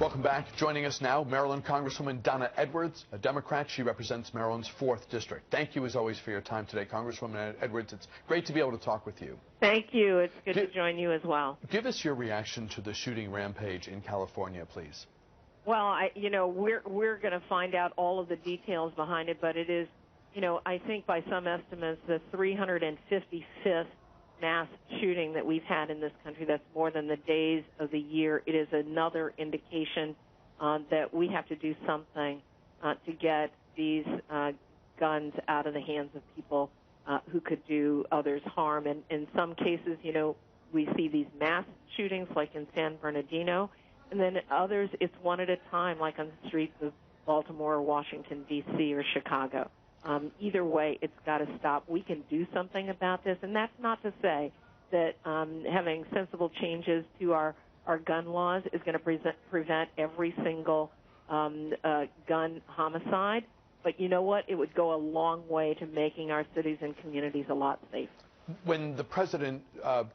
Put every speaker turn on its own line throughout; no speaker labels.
Welcome back. Joining us now, Maryland Congresswoman Donna Edwards, a Democrat. She represents Maryland's 4th District. Thank you, as always, for your time today, Congresswoman Edwards. It's great to be able to talk with you.
Thank you. It's good to join you as well.
Give us your reaction to the shooting rampage in California, please.
Well, we're going to find out all of the details behind it, but it is, I think by some estimates, the 355th mass shooting that we've had in this country. That's more than the days of the year. It is another indication that we have to do something to get these guns out of the hands of people who could do others harm. And in some cases, we see these mass shootings like in San Bernardino, and then others, it's one at a time, like on the streets of Baltimore or Washington, D.C. or Chicago. Either way, it's got to stop. We can do something about this, and that's not to say that having sensible changes to our gun laws is going to prevent every single gun homicide. But you know what? It would go a long way to making our cities and communities a lot safer.
When the president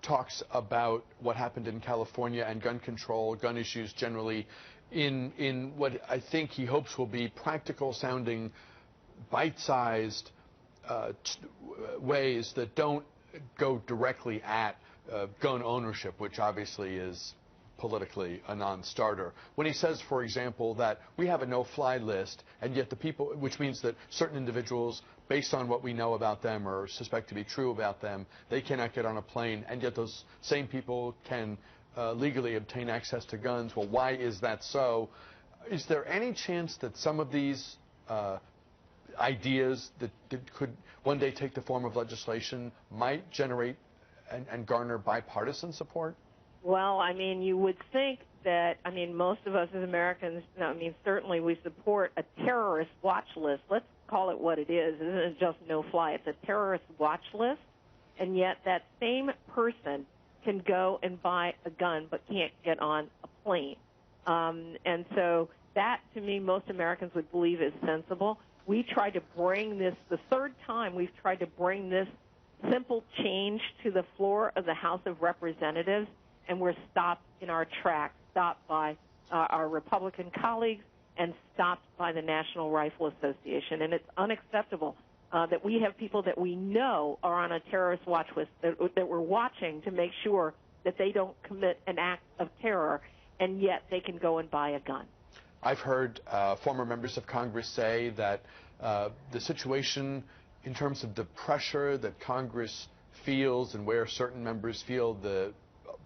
talks about what happened in California and gun control, gun issues generally, in what I think he hopes will be practical-sounding, bite-sized ways that don't go directly at gun ownership, which obviously is politically a non-starter. When he says, for example, that we have a no-fly list, and yet the people, which means that certain individuals, based on what we know about them or suspect to be true about them, they cannot get on a plane, and yet those same people can legally obtain access to guns. Well, why is that so? Is there any chance that some of these ideas that could one day take the form of legislation might generate and garner bipartisan support?
Well, you would think that, most of us as Americans, certainly we support a terrorist watch list. Let's call it what it is. It isn't just no-fly. It's a terrorist watch list, and yet that same person can go and buy a gun but can't get on a plane. And so that, to me, most Americans would believe is sensible. We tried to bring this, the third time we've tried to bring this simple change to the floor of the House of Representatives, and we're stopped in our tracks, stopped by our Republican colleagues and stopped by the National Rifle Association. And it's unacceptable that we have people that we know are on a terrorist watch list that we're watching to make sure that they don't commit an act of terror, and yet they can go and buy a gun.
I've heard former members of Congress say that the situation in terms of the pressure that Congress feels and where certain members feel the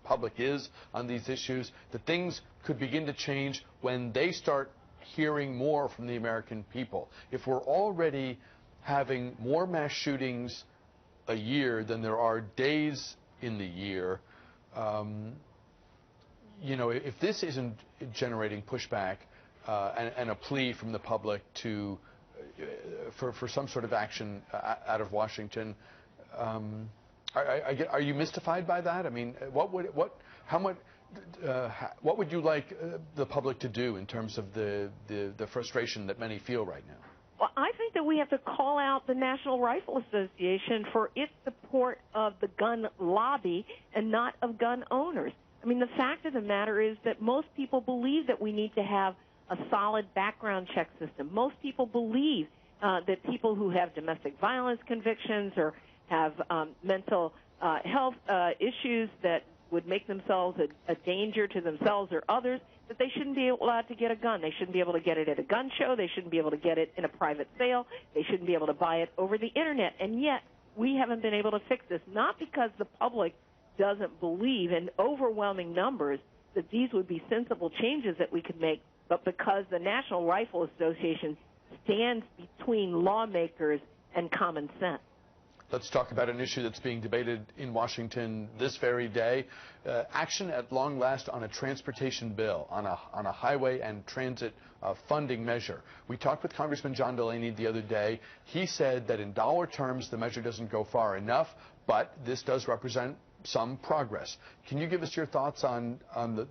public is on these issues, that things could begin to change when they start hearing more from the American people. If we're already having more mass shootings a year than there are days in the year, if this isn't generating pushback and a plea from the public for some sort of action out of Washington, are you mystified by that? What would you like the public to do in terms of the frustration that many feel right now?
Well, I think that we have to call out the National Rifle Association for its support of the gun lobby and not of gun owners. The fact of the matter is that most people believe that we need to have a solid background check system. Most people believe that people who have domestic violence convictions or have mental health issues that would make themselves a danger to themselves or others, that they shouldn't be allowed to get a gun. They shouldn't be able to get it at a gun show. They shouldn't be able to get it in a private sale. They shouldn't be able to buy it over the Internet. And yet we haven't been able to fix this, not because the public doesn't believe in overwhelming numbers that these would be sensible changes that we could make, but because the National Rifle Association stands between lawmakers and common sense.
Let's talk about an issue that's being debated in Washington this very day. Action at long last on a transportation bill, on a highway and transit funding measure. We talked with Congressman John Delaney the other day. He said that in dollar terms the measure doesn't go far enough, but this does represent some progress. Can you give us your thoughts on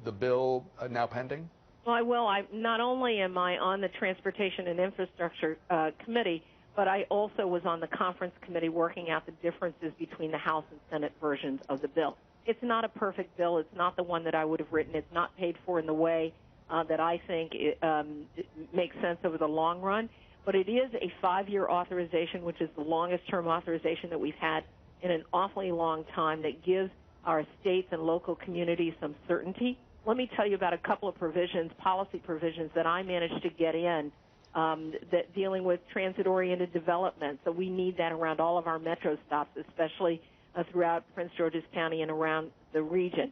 the bill now pending?
Well, I will. Not only am I on the Transportation and Infrastructure Committee, but I also was on the conference committee working out the differences between the House and Senate versions of the bill. It's not a perfect bill. It's not the one that I would have written. It's not paid for in the way that I think makes sense over the long run. But it is a 5-year authorization, which is the longest-term authorization that we've had in an awfully long time, that gives our states and local communities some certainty. Let me tell you about a couple of provisions, policy provisions, that I managed to get in that dealing with transit-oriented development. So we need that around all of our metro stops, especially throughout Prince George's County and around the region,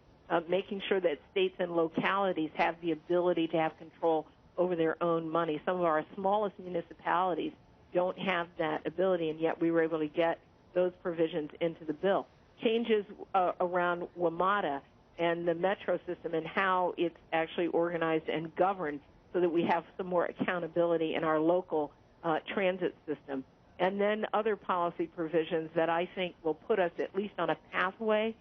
making sure that states and localities have the ability to have control over their own money. Some of our smallest municipalities don't have that ability, and yet we were able to get those provisions into the bill. Changes around WMATA and the metro system and how it's actually organized and governed so that we have some more accountability in our local transit system. And then other policy provisions that I think will put us at least on a pathway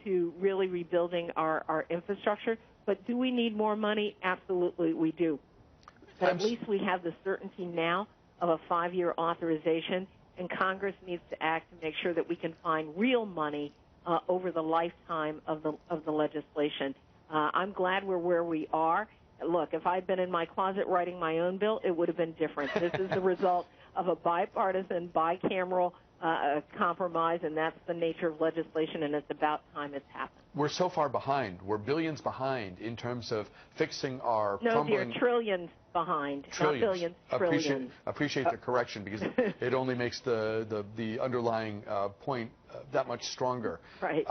to really rebuilding our infrastructure. But do we need more money? Absolutely, we do. But at least we have the certainty now of a 5-year authorization, and Congress needs to act to make sure that we can find real money over the lifetime of the legislation. I'm glad we're where we are. Look, if I'd been in my closet writing my own bill, it would have been different. This is the result of a bipartisan, bicameral compromise, and that's the nature of legislation, and it's about time it's happened.
We're so far behind. We're billions behind in terms of fixing our crumbling...
No, dear, trillions behind.
Trillions.
Not billions, trillions.
Appreciate the correction, because it only makes the underlying point that much stronger.
Right.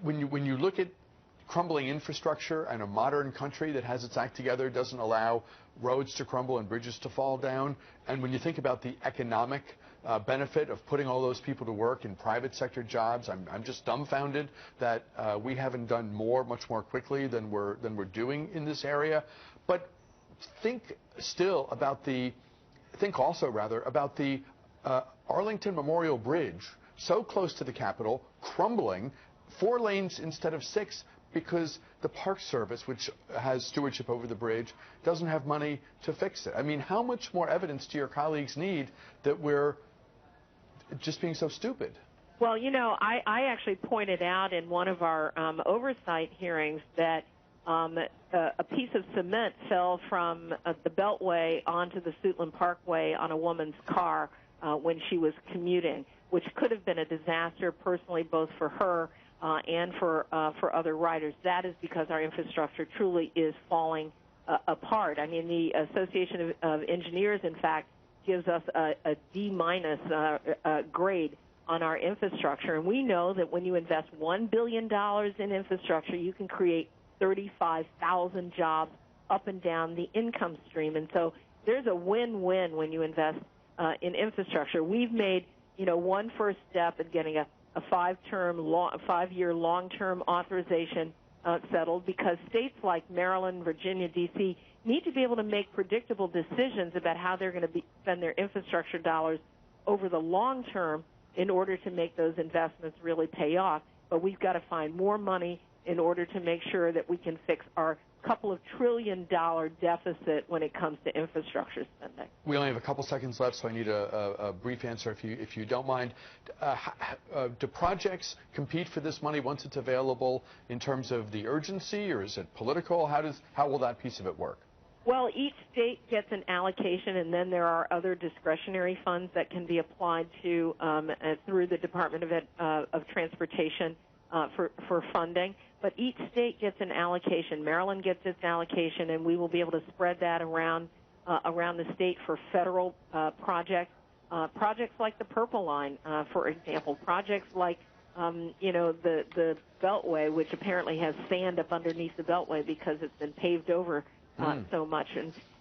When you look at crumbling infrastructure and a modern country that has its act together, doesn't allow roads to crumble and bridges to fall down, and when you think about the economic benefit of putting all those people to work in private sector jobs, I'm just dumbfounded that we haven't done much more quickly than we're doing in this area. But think also about the Arlington Memorial Bridge, so close to the Capitol, crumbling, 4 lanes instead of 6, because the Park Service, which has stewardship over the bridge, doesn't have money to fix it. I mean, how much more evidence do your colleagues need that we're just being so stupid?
Well, you know, I actually pointed out in one of our oversight hearings that a piece of cement fell from the Beltway onto the Suitland Parkway on a woman's car when she was commuting, which could have been a disaster personally, both for her and for other riders. That is because our infrastructure truly is falling apart. I mean, the Association of Engineers, in fact, gives us a D-minus grade on our infrastructure. And we know that when you invest $1 billion in infrastructure, you can create 35,000 jobs up and down the income stream. And so there's a win-win when you invest in infrastructure. We've made, one first step in getting a 5-year long-term authorization settled, because states like Maryland, Virginia, D.C. need to be able to make predictable decisions about how they're going to spend their infrastructure dollars over the long term in order to make those investments really pay off. But we've got to find more money in order to make sure that we can fix our couple of $1 trillion deficit when it comes to infrastructure spending.
We only have a couple seconds left, so I need a brief answer if you don't mind. Do projects compete for this money once it's available in terms of the urgency, or is it political? How will that piece of it work?
Well, each state gets an allocation, and then there are other discretionary funds that can be applied to through the Department of Transportation for funding. But each state gets an allocation. Maryland gets its allocation, and we will be able to spread that around the state for federal projects. Projects like the Purple Line, for example. Projects like, the Beltway, which apparently has sand up underneath the Beltway because it's been paved over so much.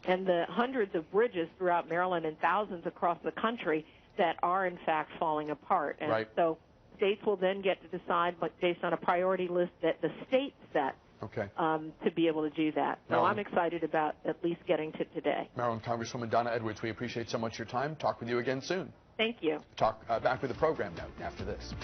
And the hundreds of bridges throughout Maryland and thousands across the country that are, in fact, falling apart. And
right.
So states will then get to decide, but based on a priority list that the state set, to be able to do that. So I'm excited about at least getting to today.
Maryland Congresswoman Donna Edwards, we appreciate so much your time. Talk with you again soon.
Thank you.
Talk back with the program now after this.